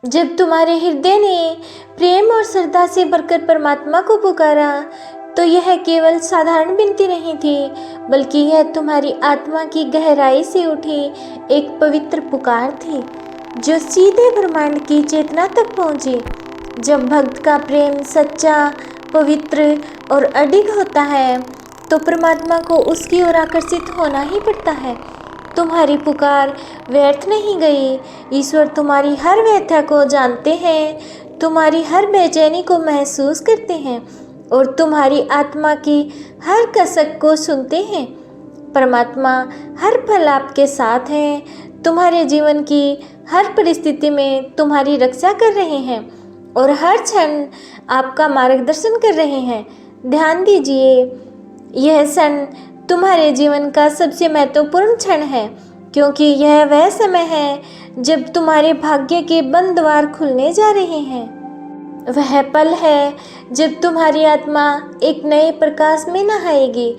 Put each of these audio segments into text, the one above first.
जब तुम्हारे हृदय ने प्रेम और श्रद्धा से भरकर परमात्मा को पुकारा तो यह केवल साधारण विनती नहीं थी, बल्कि यह तुम्हारी आत्मा की गहराई से उठी एक पवित्र पुकार थी जो सीधे ब्रह्मांड की चेतना तक पहुंची। जब भक्त का प्रेम सच्चा, पवित्र और अडिग होता है तो परमात्मा को उसकी ओर आकर्षित होना ही पड़ता है। तुम्हारी पुकार व्यर्थ नहीं गई। ईश्वर तुम्हारी हर व्यथा को जानते हैं, तुम्हारी हर बेचैनी को महसूस करते हैं और तुम्हारी आत्मा की हर कसक को सुनते हैं। परमात्मा हर पल आपके साथ हैं, तुम्हारे जीवन की हर परिस्थिति में तुम्हारी रक्षा कर रहे हैं और हर क्षण आपका मार्गदर्शन कर रहे हैं। ध्यान दीजिए, यह क्षण तुम्हारे जीवन का सबसे महत्वपूर्ण क्षण है, क्योंकि यह वह समय है जब तुम्हारे भाग्य के बंद द्वार खुलने जा रहे हैं। वह पल है जब तुम्हारी आत्मा एक नए प्रकाश में नहाएगी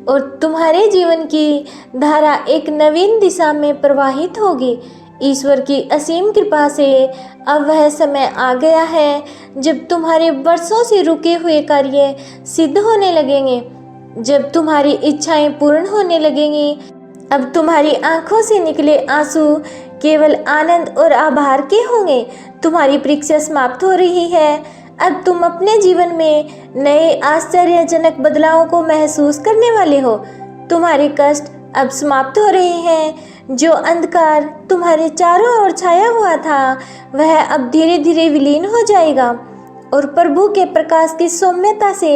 और तुम्हारे जीवन की धारा एक नवीन दिशा में प्रवाहित होगी। ईश्वर की असीम कृपा से अब वह समय आ गया है जब तुम्हारे वर्षों से रुके हुए कार्य सिद्ध होने लगेंगे, जब तुम्हारी इच्छाएं पूर्ण होने लगेंगी। अब तुम्हारी आंखों से निकले आंसू केवल आनंद और आभार के होंगे। तुम्हारी परीक्षा समाप्त हो रही है। अब तुम अपने जीवन में नए आश्चर्यजनक बदलावों को महसूस करने वाले हो। तुम्हारे कष्ट अब समाप्त हो रहे हैं। जो अंधकार तुम्हारे चारों ओर छाया हुआ था वह अब धीरे धीरे विलीन हो जाएगा और प्रभु के प्रकाश की सौम्यता से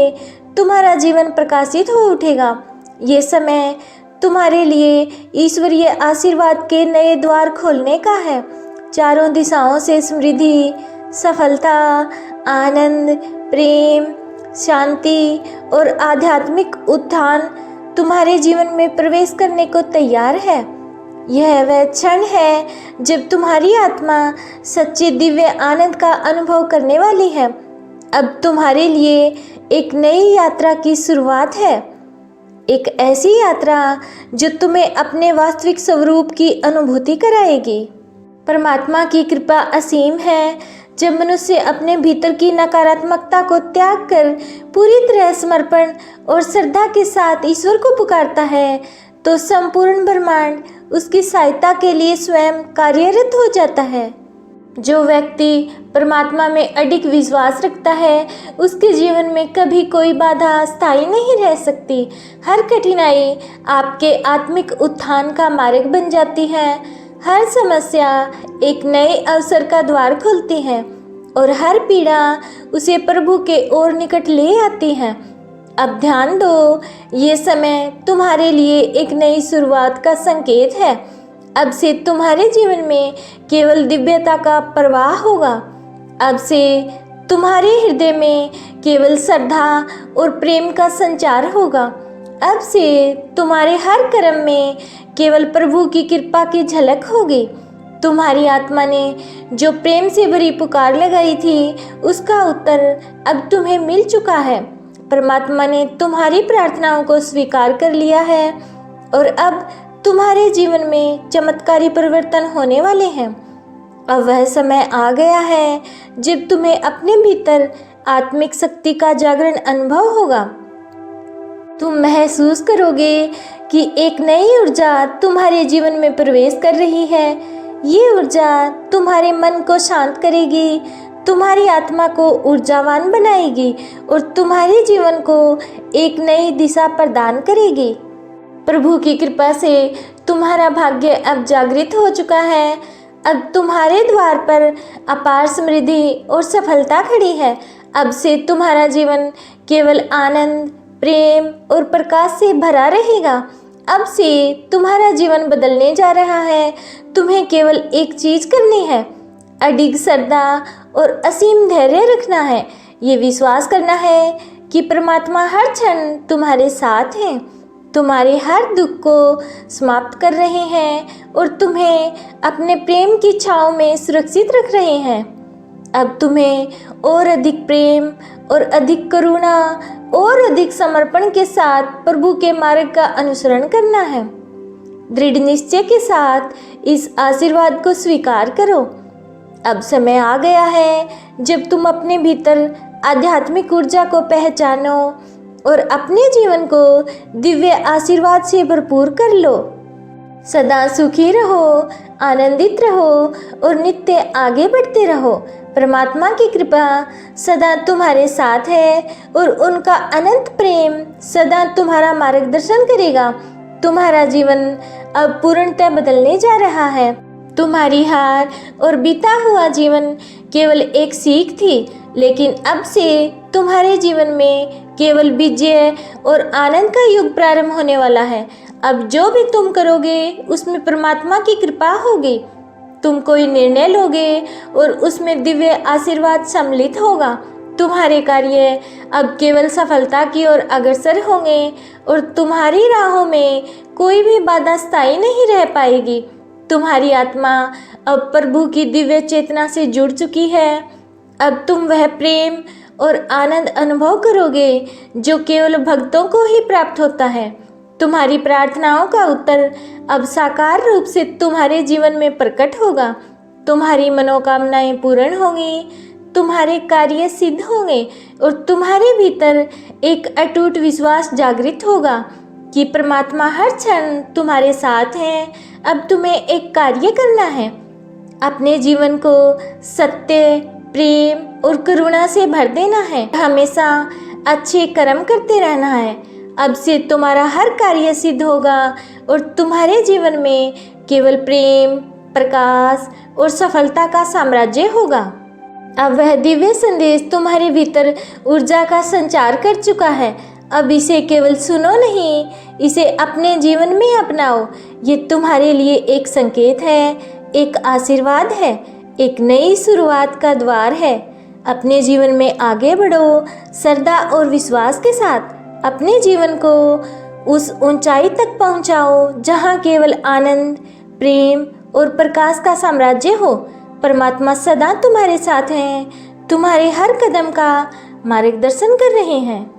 तुम्हारा जीवन प्रकाशित हो उठेगा। ये समय तुम्हारे लिए ईश्वरीय आशीर्वाद के नए द्वार खोलने का है। चारों दिशाओं से समृद्धि, सफलता, आनंद, प्रेम, शांति और आध्यात्मिक उत्थान तुम्हारे जीवन में प्रवेश करने को तैयार है। यह वह क्षण है जब तुम्हारी आत्मा सच्चे दिव्य आनंद का अनुभव करने वाली है। अब तुम्हारे लिए एक नई यात्रा की शुरुआत है, एक ऐसी यात्रा जो तुम्हें अपने वास्तविक स्वरूप की अनुभूति कराएगी। परमात्मा की कृपा असीम है। जब मनुष्य अपने भीतर की नकारात्मकता को त्याग कर पूरी तरह समर्पण और श्रद्धा के साथ ईश्वर को पुकारता है तो संपूर्ण ब्रह्मांड उसकी सहायता के लिए स्वयं कार्यरत हो जाता है। जो व्यक्ति परमात्मा में अडिग विश्वास रखता है उसके जीवन में कभी कोई बाधा स्थायी नहीं रह सकती। हर कठिनाई आपके आत्मिक उत्थान का मार्ग बन जाती है। हर समस्या एक नए अवसर का द्वार खोलती है और हर पीड़ा उसे प्रभु के ओर निकट ले आती है। अब ध्यान दो, ये समय तुम्हारे लिए एक नई शुरुआत का संकेत है। अब से तुम्हारे जीवन में केवल दिव्यता का प्रवाह होगा। अब से तुम्हारे हृदय में केवल श्रद्धा और प्रेम का संचार होगा। अब से तुम्हारे हर कर्म में केवल प्रभु की कृपा की झलक होगी। तुम्हारी आत्मा ने जो प्रेम से भरी पुकार लगाई थी उसका उत्तर अब तुम्हें मिल चुका है। परमात्मा ने तुम्हारी प्रार्थनाओं को स्वीकार कर लिया है और अब तुम्हारे जीवन में चमत्कारी परिवर्तन होने वाले हैं। अब वह समय आ गया है जब तुम्हें अपने भीतर आत्मिक शक्ति का जागरण अनुभव होगा। तुम महसूस करोगे कि एक नई ऊर्जा तुम्हारे जीवन में प्रवेश कर रही है। ये ऊर्जा तुम्हारे मन को शांत करेगी, तुम्हारी आत्मा को ऊर्जावान बनाएगी और तुम्हारे जीवन को एक नई दिशा प्रदान करेगी। प्रभु की कृपा से तुम्हारा भाग्य अब जागृत हो चुका है। अब तुम्हारे द्वार पर अपार समृद्धि और सफलता खड़ी है। अब से तुम्हारा जीवन केवल आनंद, प्रेम और प्रकाश से भरा रहेगा। अब से तुम्हारा जीवन बदलने जा रहा है। तुम्हें केवल एक चीज करनी है, अडिग श्रद्धा और असीम धैर्य रखना है। ये विश्वास करना है कि परमात्मा हर क्षण तुम्हारे साथ हैं, तुम्हारे हर दुख को समाप्त कर रहे हैं और तुम्हें अपने प्रेम की छाँव में सुरक्षित रख रहे हैं। अब तुम्हें और अधिक प्रेम और अधिक करुणा और अधिक समर्पण के साथ प्रभु के मार्ग का अनुसरण करना है। दृढ़ निश्चय के साथ इस आशीर्वाद को स्वीकार करो। अब समय आ गया है जब तुम अपने भीतर आध्यात्मिक ऊर्जा को पहचानो और अपने जीवन को दिव्य आशीर्वाद से भरपूर कर लो। सदा सुखी रहो, आनंदित रहो और नित्य आगे बढ़ते रहो। परमात्मा की कृपा सदा तुम्हारे साथ है और उनका अनंत प्रेम सदा तुम्हारा मार्गदर्शन करेगा। तुम्हारा जीवन अब पूर्णतः बदलने जा रहा है। तुम्हारी हार और बीता हुआ जीवन केवल एक सीख थी, लेकिन अब से तुम्हारे जीवन में केवल विजय और आनंद का युग प्रारंभ होने वाला है। अब जो भी तुम करोगे उसमें परमात्मा की कृपा होगी। तुम कोई निर्णय लोगे और उसमें दिव्य आशीर्वाद सम्मिलित होगा। तुम्हारे कार्य अब केवल सफलता की ओर अग्रसर होंगे और तुम्हारी राहों में कोई भी बाधा स्थायी नहीं रह पाएगी। तुम्हारी आत्मा अब प्रभु की दिव्य चेतना से जुड़ चुकी है। अब तुम वह प्रेम और आनंद अनुभव करोगे जो केवल भक्तों को ही प्राप्त होता है। तुम्हारी प्रार्थनाओं का उत्तर अब साकार रूप से तुम्हारे जीवन में प्रकट होगा। तुम्हारी मनोकामनाएं पूर्ण होंगी, तुम्हारे कार्य सिद्ध होंगे और तुम्हारे भीतर एक अटूट विश्वास जागृत होगा कि परमात्मा हर क्षण तुम्हारे साथ हैं। अब तुम्हें एक कार्य करना है, अपने जीवन को सत्य, प्रेम और करुणा से भर देना है। हमेशा अच्छे कर्म करते रहना है। अब से तुम्हारा हर कार्य सिद्ध होगा और तुम्हारे जीवन में केवल प्रेम, प्रकाश और सफलता का साम्राज्य होगा। अब वह दिव्य संदेश तुम्हारे भीतर ऊर्जा का संचार कर चुका है। अब इसे केवल सुनो नहीं, इसे अपने जीवन में अपनाओ। ये तुम्हारे लिए एक संकेत है, एक आशीर्वाद है, एक नई शुरुआत का द्वार है। अपने जीवन में आगे बढ़ो, श्रद्धा और विश्वास के साथ अपने जीवन को उस ऊंचाई तक पहुंचाओ जहां केवल आनंद, प्रेम और प्रकाश का साम्राज्य हो। परमात्मा सदा तुम्हारे साथ हैं, तुम्हारे हर कदम का मार्गदर्शन कर रहे हैं।